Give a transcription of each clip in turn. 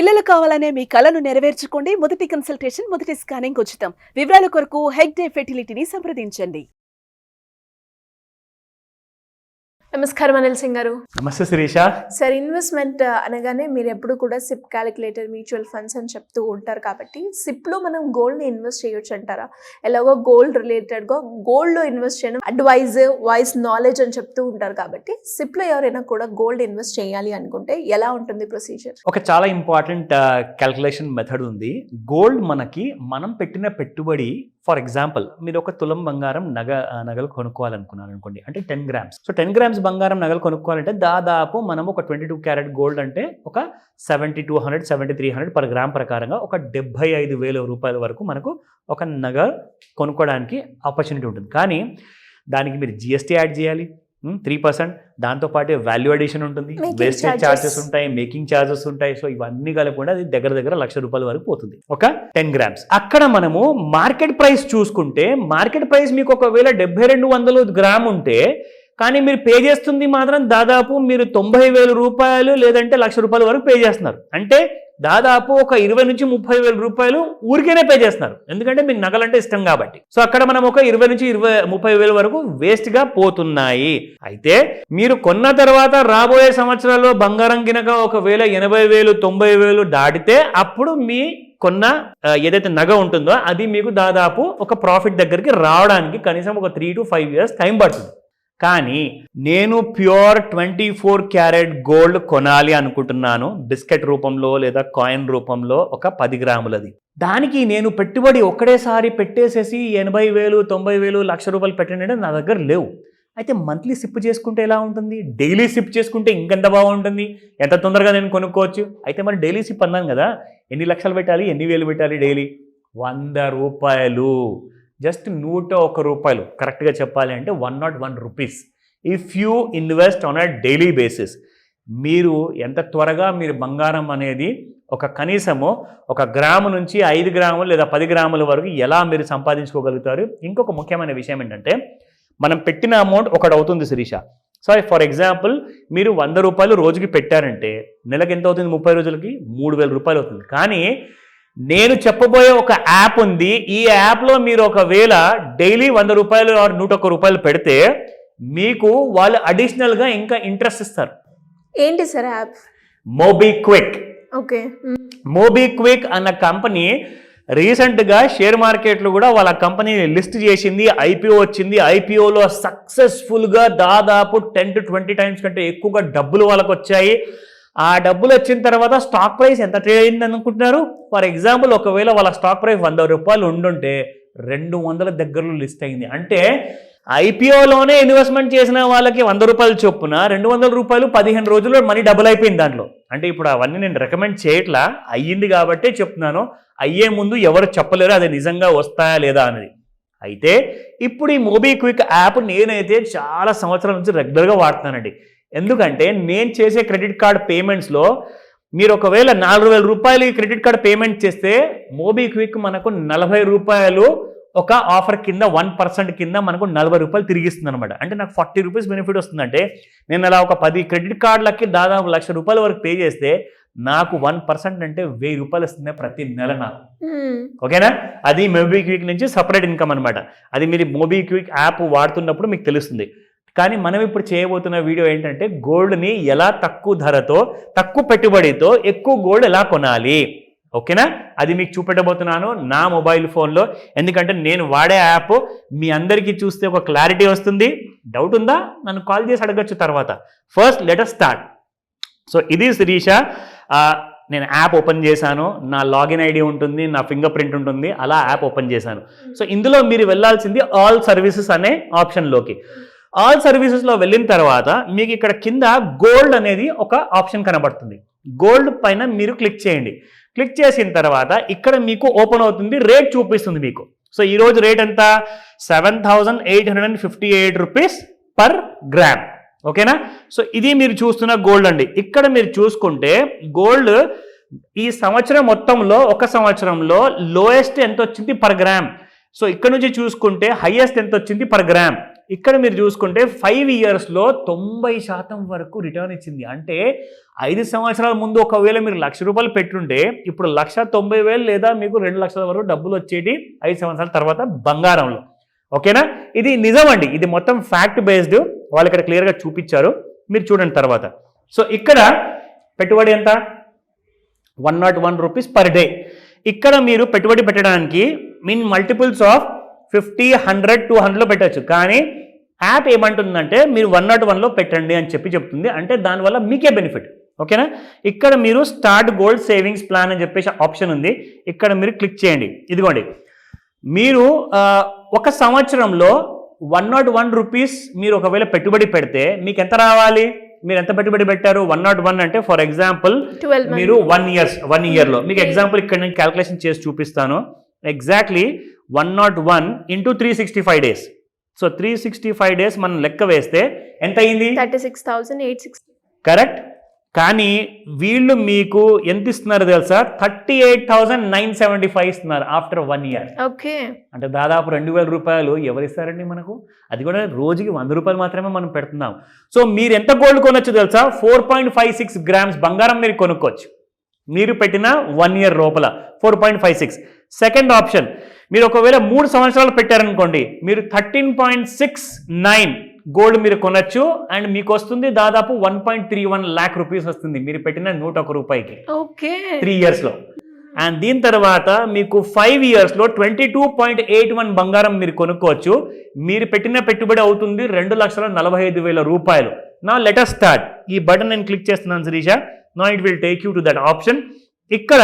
పిల్లలు కావాలనే మీ కలను నెరవేర్చుకోండి. మొదటి కన్సల్టేషన్, మొదటి స్కానింగ్ ఉచితం. వివరాల కొరకు హెగ్డే ఫెర్టిలిటీని సంప్రదించండి. నమస్కారం అనిల్ సింగ్ గారు. నమస్తే శిరీష. సార్, ఇన్వెస్ట్మెంట్ అనగానే మీరు ఎప్పుడు కూడా సిప్ క్యాలిక్యులేటర్, మ్యూచువల్ ఫండ్స్ అని చెప్తూ ఉంటారు కాబట్టి సిప్లో మనం గోల్డ్ని ఇన్వెస్ట్ చేయొచ్చు అంటారా? ఎలాగో గోల్డ్ రిలేటెడ్గా గోల్డ్లో ఇన్వెస్ట్ చేయడం అడ్వైజ్, వాయిస్, నాలెడ్జ్ అని చెప్తూ ఉంటారు కాబట్టి సిప్లో ఎవరైనా కూడా గోల్డ్ ఇన్వెస్ట్ చేయాలి అనుకుంటే ఎలా ఉంటుంది ప్రొసీజర్? ఒక చాలా ఇంపార్టెంట్ క్యాల్కులేషన్ మెథడ్ ఉంది. గోల్డ్ మనకి మనం పెట్టిన పెట్టుబడి, ఫర్ ఎగ్జాంపుల్ మీరు ఒక తులం బంగారం నగలు కొనుక్కోవాలనుకున్నారు అనుకోండి, అంటే 10 గ్రామ్స్. సో 10 గ్రామ్స్ బంగారం నగలు కొనుక్కోవాలంటే దాదాపు మనం ఒక 22 క్యారెట్ గోల్డ్ అంటే ఒక 7200, 7300 పర్ గ్రామ్ ప్రకారంగా ఒక 75,000 రూపాయల వరకు మనకు ఒక నగ కొనుక్కోవడానికి ఆపర్చునిటీ ఉంటుంది. కానీ దానికి మీరు జిఎస్టీ యాడ్ చేయాలి 3%, దాంతోపాటు వాల్యూ అడిషన్ ఉంటుంది, వేస్టేజ్ ఛార్జెస్ ఉంటాయి, మేకింగ్ ఛార్జెస్ ఉంటాయి. సో ఇవన్నీ కలపకుండా అది దగ్గర ₹1,00,000 వరకు పోతుంది ఒక 10 గ్రామ్స్. అక్కడ మనము మార్కెట్ ప్రైస్ చూసుకుంటే, మార్కెట్ ప్రైస్ మీకు ఒకవేళ 7200 గ్రామ్ ఉంటే, కానీ మీరు పే చేస్తుంది మాత్రం దాదాపు మీరు 90,000 రూపాయలు లేదంటే ₹1,00,000 వరకు పే చేస్తున్నారు. అంటే దాదాపు ఒక 20,000 నుంచి 30,000 రూపాయలు ఊరికేనే పే చేస్తున్నారు, ఎందుకంటే మీకు నగలంటే ఇష్టం కాబట్టి. సో అక్కడ మనం ఒక 20,000 నుంచి 30,000 వరకు వేస్ట్గా పోతున్నాయి. అయితే మీరు కొన్న తర్వాత రాబోయే సంవత్సరాల్లో బంగారం గినక ఒకవేళ 80,000, 90,000 దాటితే అప్పుడు మీ కొన్న ఏదైతే నగ ఉంటుందో అది మీకు దాదాపు ఒక ప్రాఫిట్ దగ్గరికి రావడానికి కనీసం ఒక 3 to 5 years టైం పడుతుంది. కానీ నేను ప్యూర్ 24 క్యారెట్ గోల్డ్ కొనాలి అనుకుంటున్నాను, బిస్కెట్ రూపంలో లేదా కాయిన్ రూపంలో ఒక 10 గ్రాములది. దానికి నేను పెట్టుబడి ఒక్కడేసారి పెట్టేసేసి 80,000, 90,000, ₹1,00,000 పెట్టండి నా దగ్గర లేవు. అయితే మంత్లీ సిప్ చేసుకుంటే ఎలా ఉంటుంది? డైలీ సిప్ చేసుకుంటే ఇంకెంత బాగుంటుంది, ఎంత తొందరగా నేను కొనుక్కోవచ్చు. అయితే మరి డైలీ సిప్ అన్నాను కదా, ఎన్ని లక్షలు పెట్టాలి, ఎన్ని వేలు పెట్టాలి డైలీ? ₹100, జస్ట్ ₹101, కరెక్ట్గా చెప్పాలి అంటే 101 rupees. If you invest on a daily basis, మీరు ఎంత త్వరగా మీరు బంగారం అనేది ఒక కనీసము 1 గ్రాము నుంచి 5 గ్రాములు లేదా 10 గ్రాముల వరకు ఎలా మీరు సంపాదించుకోగలుగుతారు. ఇంకొక ముఖ్యమైన విషయం ఏంటంటే, మనం పెట్టిన అమౌంట్ ఒకటి అవుతుంది శిరీష. సో ఫర్ ఎగ్జాంపుల్ మీరు ₹100 రోజుకి పెట్టారంటే నెలకి ఎంత అవుతుంది? 30 రోజులకి ₹3,000 అవుతుంది. కానీ నేను చెప్పబోయే ఒక యాప్ ఉంది. ఈ యాప్లో మీరు ఒకవేళ డైలీ ₹100 ఆర్ ₹101 పెడితే మీకు వాళ్ళు అడిషనల్గా ఇంకా ఇంట్రెస్ట్ ఇస్తారు. ఏంటి sir app? MobiKwik. Okay. MobiKwik అన్న కంపెనీ రీసెంట్గా షేర్ మార్కెట్లో కూడా వాళ్ళ కంపెనీని లిస్ట్ చేసింది, ఐపీఓ వచ్చింది. ఐపీఓలో సక్సెస్ఫుల్గా దాదాపు 10 to 20 టైమ్స్ కంటే ఎక్కువగా డబ్బులు వాళ్ళకు వచ్చాయి. ఆ డబ్బులు వచ్చిన తర్వాత స్టాక్ ప్రైస్ ఎంత ట్రేడ్ అయింది అనుకుంటున్నారు? ఫర్ ఎగ్జాంపుల్ ఒకవేళ వాళ్ళ స్టాక్ ప్రైస్ ₹100 ఉండుంటే 200 దగ్గరలో లిస్ట్ అయింది. అంటే ఐపీఓలోనే ఇన్వెస్ట్మెంట్ చేసిన వాళ్ళకి ₹100 చొప్పున ₹200 15 రోజుల్లో మనీ డబుల్ అయిపోయింది దాంట్లో. అంటే ఇప్పుడు అవన్నీ నేను రికమెండ్ చేయట్లా, అయ్యింది కాబట్టే చెప్తున్నాను. అయ్యే ముందు ఎవరు చెప్పలేరు అది నిజంగా వస్తాయా లేదా అనేది. అయితే ఇప్పుడు ఈ మోబిక్విక్ యాప్ నేనైతే చాలా సంవత్సరాల నుంచి రెగ్యులర్గా వాడుతున్నానండి. ఎందుకంటే నేను చేసే క్రెడిట్ కార్డ్ పేమెంట్స్లో మీరు ఒకవేళ ₹4,000 క్రెడిట్ కార్డ్ పేమెంట్ చేస్తే మోబిక్విక్ మనకు ₹40 ఒక ఆఫర్ కింద 1% కింద మనకు ₹40 తిరిగిస్తుంది అనమాట. అంటే నాకు ₹40 బెనిఫిట్ వస్తుందంటే నేను అలా ఒక 10 క్రెడిట్ కార్డులకి దాదాపు ₹1,00,000 వరకు పే చేస్తే నాకు 1% అంటే ₹1,000 వస్తుంది ప్రతి నెల నాకు. ఓకేనా? అది మోబిక్విక్ నుంచి సపరేట్ ఇన్కమ్ అనమాట. అది మీరు మోబిక్విక్ యాప్ వాడుతున్నప్పుడు మీకు తెలుస్తుంది. కానీ మనం ఇప్పుడు చేయబోతున్న వీడియో ఏంటంటే, గోల్డ్ని ఎలా తక్కువ ధరతో, తక్కువ పెట్టుబడితో ఎక్కువ గోల్డ్ ఎలా కొనాలి. ఓకేనా? అది మీకు చూపెట్టబోతున్నాను నా మొబైల్ ఫోన్లో. ఎందుకంటే నేను వాడే యాప్ మీ అందరికీ చూస్తే ఒక క్లారిటీ వస్తుంది. డౌట్ ఉందా? నన్ను కాల్ చేసి అడగచ్చు తర్వాత. First let us start. So ఇది శిరీష. నేను యాప్ ఓపెన్ చేశాను, నా లాగిన్ ఐడి ఉంటుంది, నా ఫింగర్ ప్రింట్ ఉంటుంది, అలా యాప్ ఓపెన్ చేశాను. సో ఇందులో మీరు వెళ్ళాల్సింది ఆల్ సర్వీసెస్ అనే ఆప్షన్లోకి. ఆల్ సర్వీసెస్లో వెళ్ళిన తర్వాత మీకు ఇక్కడ కింద గోల్డ్ అనేది ఒక ఆప్షన్ కనబడుతుంది. గోల్డ్ పైన మీరు క్లిక్ చేయండి. క్లిక్ చేసిన తర్వాత ఇక్కడ మీకు ఓపెన్ అవుతుంది, రేట్ చూపిస్తుంది మీకు. సో ఈరోజు రేట్ ఎంత? ₹7,858 పర్ గ్రామ్. ఓకేనా? సో ఇది మీరు చూస్తున్న గోల్డ్ అండి. ఇక్కడ మీరు చూసుకుంటే గోల్డ్ ఈ సంవత్సరం మొత్తంలో, ఒక సంవత్సరంలో లోయెస్ట్ ఎంత వచ్చింది పర్ గ్రామ్. సో ఇక్కడ నుంచి చూసుకుంటే హైయెస్ట్ ఎంత వచ్చింది పర్ గ్రామ్. ఇక్కడ మీరు చూసుకుంటే 5 ఇయర్స్లో 90% వరకు రిటర్న్ ఇచ్చింది. అంటే 5 సంవత్సరాల ముందు ఒకవేళ మీరు ₹1,00,000 పెట్టుంటే ఇప్పుడు 1,90,000 లేదా మీకు 2,00,000 వరకు డబ్బులు వచ్చేటి 5 సంవత్సరాల తర్వాత బంగారంలో. ఓకేనా, ఇది నిజమండి, ఇది మొత్తం ఫ్యాక్ట్ బేస్డ్, వాళ్ళు ఇక్కడ క్లియర్గా చూపించారు, మీరు చూడండి తర్వాత. సో ఇక్కడ పెట్టుబడి ఎంత, ₹101 పర్ డే. ఇక్కడ మీరు పెట్టుబడి పెట్టడానికి మల్టిపుల్స్ ఆఫ్ 50, 100, 200లో పెట్టచ్చు. కానీ యాప్ ఏమంటుందంటే మీరు 101లో పెట్టండి అని చెప్తుంది. అంటే దానివల్ల మీకే బెనిఫిట్. ఓకేనా, ఇక్కడ మీరు స్టార్ట్ గోల్డ్ సేవింగ్స్ ప్లాన్ అని చెప్పేసి ఆప్షన్ ఉంది, ఇక్కడ మీరు క్లిక్ చేయండి. ఇదిగోండి, మీరు ఒక సంవత్సరంలో ₹101 మీరు ఒకవేళ పెట్టుబడి పెడితే మీకు ఎంత రావాలి, మీరు ఎంత పెట్టుబడి పెట్టారు, 101 అంటే ఫర్ ఎగ్జాంపుల్ మీరు 1 ఇయర్లో మీకు ఎగ్జాంపుల్ ఇక్కడ నేను క్యాల్కులేషన్ చేసి చూపిస్తాను. Exactly 101 into 365 days. So 365 days మనం లెక్క వేస్తే ఎంత అయింది, 36,860. కరెక్ట్. కానీ వీళ్ళు మీకు ఎంత ఇస్తున్నారు తెలుసా, 38,975 ఇస్తున్నారు ఆఫ్టర్ 1 year. ఓకే, అంటే దాదాపు ₹2,000 ఎవరు ఇస్తారండి మనకు, అది కూడా రోజుకి ₹100 మాత్రమే మనం పెడుతున్నాం. సో మీరు ఎంత గోల్డ్ కొనొచ్చు తెలుసా, 4.56 grams బంగారం మీరు కొనుక్కోవచ్చు మీరు పెట్టిన 1 year లోపల. 4.56. సెకండ్ ఆప్షన్, మీరు ఒకవేళ 3 సంవత్సరాలు పెట్టారనుకోండి, మీరు 13.69 గోల్డ్ మీరు కొనొచ్చు. అండ్ మీకు వస్తుంది దాదాపు 1.31 lakh rupees వస్తుంది మీరు పెట్టిన ₹101. ఓకే, 3 ఇయర్స్లో. అండ్ దీని తర్వాత మీకు 5 ఇయర్స్లో 22.81 బంగారం మీరు కొనుక్కోవచ్చు. మీరు పెట్టిన పెట్టుబడి అవుతుంది ₹2,45,000. నా లెటర్ స్టార్ట్. ఈ బటన్ నేను క్లిక్ చేస్తున్నాను శిరీష. నా it will take you to that option. ఇక్కడ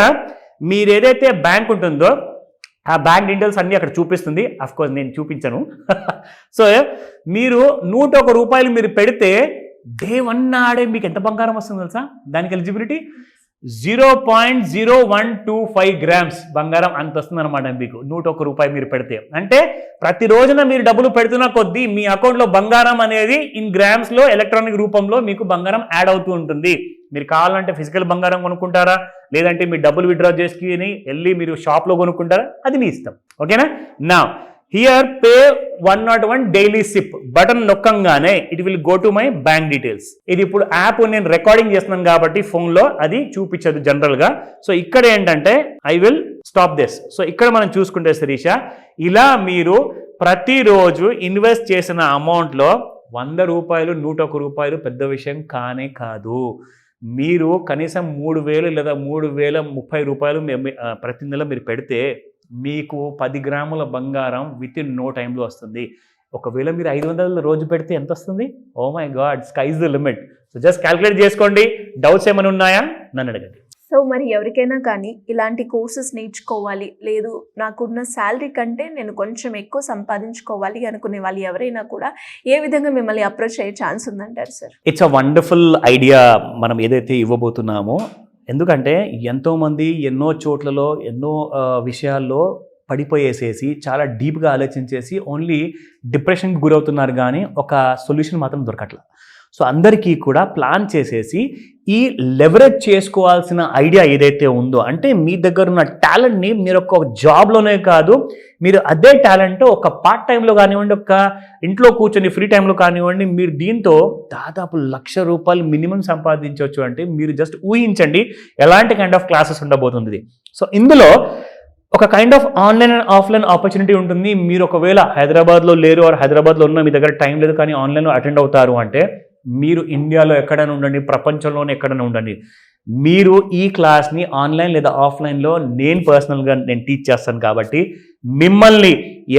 మీరు ఏదైతే బ్యాంక్ ఉంటుందో ఆ బ్యాంక్ డీటెయిల్స్ అన్నీ అక్కడ చూపిస్తుంది. అఫ్కోర్స్ నేను చూపించను. సో మీరు ₹101 మీరు పెడితే డే 1 నాడే మీకు ఎంత బంగారం వస్తుంది తెలుసా, దానికి ఎలిజిబిలిటీ 0.0125 grams బంగారం అంత వస్తుంది అనమాట మీకు ₹101 మీరు పెడితే. అంటే ప్రతి రోజున మీరు డబ్బులు పెడుతున్న కొద్దీ మీ అకౌంట్లో బంగారం అనేది ఇన్ గ్రామ్స్లో ఎలక్ట్రానిక్ రూపంలో మీకు బంగారం యాడ్ అవుతూ ఉంటుంది. మీరు కావాలంటే ఫిజికల్ బంగారం కొనుక్కుంటారా, లేదంటే మీ డబ్బులు విత్డ్రా చేసుకుని వెళ్ళి మీరు షాప్లో కొనుక్కుంటారా, అది మీ ఇష్టం. ఓకేనా. నా here pay 101 daily SIP button నొక్కంగానే it will go to my bank details. ఇది ఇప్పుడు యాప్ నేను రికార్డింగ్ చేస్తున్నాను కాబట్టి ఫోన్లో అది చూపించదు జనరల్గా. సో ఇక్కడ ఏంటంటే I will stop this. So ఇక్కడ మనం చూసుకుంటే శిరీష, ఇలా మీరు ప్రతిరోజు ఇన్వెస్ట్ చేసిన అమౌంట్లో ₹100, ₹101 పెద్ద విషయం కానే కాదు. మీరు కనీసం 3,000 లేదా ₹3,030 ప్రతి నెల మీరు పెడితే మీకు 10 గ్రాముల బంగారం విత్ ఇన్ నో టైంలో వస్తుంది. ఒకవేళ మీరు 500 రోజు పెడితే ఎంత వస్తుంది, oh my God, sky's the limit. So just calculate చేసుకోండి. డౌట్స్ ఏమైనా ఉన్నాయా నన్ను అడగండి. సో మరి ఎవరికైనా కానీ ఇలాంటి కోర్సెస్ నేర్చుకోవాలి, లేదు నాకున్న శాలరీ కంటే నేను కొంచెం ఎక్కువ సంపాదించుకోవాలి అనుకునే వాళ్ళు ఎవరైనా కూడా ఏ విధంగా మిమ్మల్ని అప్రోచ్ అయ్యే ఛాన్స్ ఉందంటారు sir? It's a wonderful idea మనం ఏదైతే ఇవ్వబోతున్నామో. ఎందుకంటే ఎంతోమంది ఎన్నో చోట్లలో ఎన్నో విషయాల్లో పడిపోయేసేసి చాలా డీప్గా ఆలోచించేసి ఓన్లీ డిప్రెషన్కి గురవుతున్నారు, కానీ ఒక సొల్యూషన్ మాత్రం దొరకట్లేదు. సో అందరికీ కూడా ప్లాన్ చేసేసి ఈ లెవరేజ్ చేసుకోవాల్సిన ఐడియా ఏదైతే ఉందో, అంటే మీ దగ్గర ఉన్న టాలెంట్ని మీరు ఒక జాబ్లోనే కాదు, మీరు అదే టాలెంట్ ఒక పార్ట్ టైంలో కానివ్వండి, ఒక ఇంట్లో కూర్చొని ఫ్రీ టైంలో కానివ్వండి, మీరు దీంతో దాదాపు ₹1,00,000 మినిమం సంపాదించవచ్చు. అంటే మీరు జస్ట్ ఊహించండి ఎలాంటి కైండ్ ఆఫ్ క్లాసెస్ ఉండబోతుంది. సో ఇందులో ఒక kind of online and offline opportunity ఉంటుంది. మీరు ఒకవేళ హైదరాబాద్లో లేరు, ఆర్ హైదరాబాద్లో ఉన్న మీ దగ్గర టైం లేదు కానీ ఆన్లైన్లో అటెండ్ అవుతారు అంటే, మీరు ఇండియాలో ఎక్కడైనా ఉండండి, ప్రపంచంలోనే ఎక్కడైనా ఉండండి, మీరు ఈ క్లాస్ని ఆన్లైన్ లేదా ఆఫ్లైన్లో నేను పర్సనల్గా నేను టీచ్ చేస్తాను. కాబట్టి మిమ్మల్ని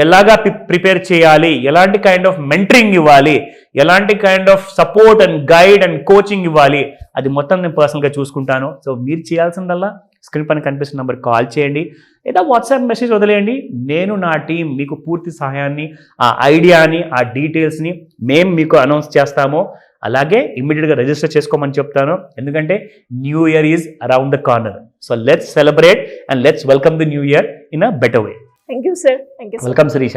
ఎలాగా ప్రిపేర్ చేయాలి, ఎలాంటి కైండ్ ఆఫ్ మెంటరింగ్ ఇవ్వాలి, ఎలాంటి kind of support and guide and coaching ఇవ్వాలి, అది మొత్తం నేను పర్సనల్గా చూసుకుంటాను. సో మీరు చేయాల్సిందల్లా స్క్రీన్ పైన కనిపిస్తున్న నెంబర్ కాల్ చేయండి లేదా వాట్సాప్ మెసేజ్ వదిలేయండి. నేను నా టీం మీకు పూర్తి సహాయాన్ని, ఆ ఐడియాని, ఆ డీటెయిల్స్ని మేము మీకు అనౌన్స్ చేస్తాము. అలాగే ఇమ్మీడియట్గా రిజిస్టర్ చేసుకోమని చెప్తాను, ఎందుకంటే New Year is around the corner. So let's celebrate and let's welcome the New Year in a better way. Thank you sir. Thank you. Welcome Sirisha.